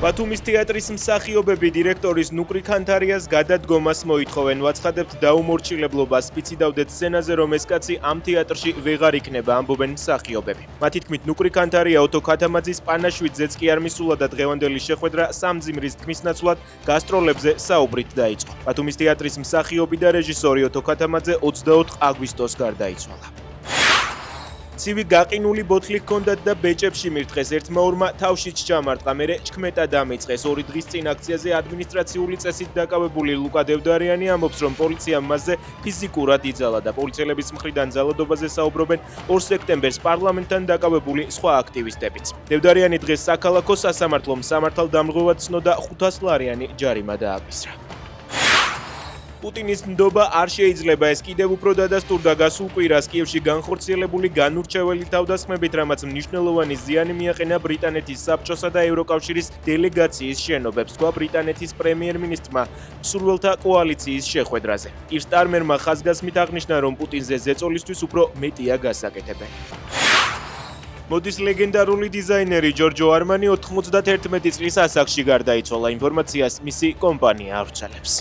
ბათუმის თეატრის მსახიობები დირექტორის ნუკრი ქანთარიას გადადგომას მოითხოვენ. ვაცხადებთ დაუმორჩილებლობას, ვიციდავდეთ სცენაზე, რომ ეს კაცი ამ თეატრში ვეღარ იქნება, ამბობენ მსახიობები. მათი თქმით, ნუკრი ქანთარია ოტო ქათამაძის პანაშვიდზეც კი არ მისულა და დღევანდელი შეხვედრა სამძიმრის თქმის ნაცვლად გასტროლებზე საუბრით დაიწყო. ბათუმის თეატრის მსახიობი და რეჟისორი ოტო ქათამაძე 24 აგვისტოს გარდაიცვალა. ცივი გაყინული ბოთლი ჰქონდათ და ბეჭებში მირტყეს. ერთმა-ორმა თავშიც ჩამარტყა, მერე ჩქმეტა დამიწყეს. 2 დღის წინ აქციაზე ადმინისტრაციული წესით დაკავებული ლუკა დევდარიანი ამბობს, რომ პოლიციამ მასზე ფიზიკურად იძალა და პოლიციელების მხრიდან ძალადობაზე საუბრობენ 2 სექტემბერს პარლამენტთან დაკავებული სხვა აქტივისტებიც. დევდარიანი დღეს საქალაქო სასამართლომ სამართალდამღვრად ცნო და 500 ლარიანი ჯარიმა დააკისრა. პუტინის ნდობა არ შეიძლება, ეს კიდევ უფრო დადასტურდა გასულ კვირას კიევში განხორციელებული განურჩეველი თავდასხმებით, რამაც მნიშვნელოვანი ზიანი მიაყენა ბრიტანეთის საბჭოსა და ევროკავშირის დელეგაციის შენობებს, თქვა ბრიტანეთის პრემიერ-მინისტრმა მსურველთა კოალიციის შეხვედრაზე. კირ სტარმერმა ხაზგასმით აღნიშნა, რომ პუტინზე ზეწოლისთვის უფრო მეტია გასაკეთებელი. მოდის ლეგენდარული დიზაინერი ჯორჯო არმანი 91 წლის ასაკში გარდაიცვალა. ინფორმაციას მისი კომპანია ავრცელებს.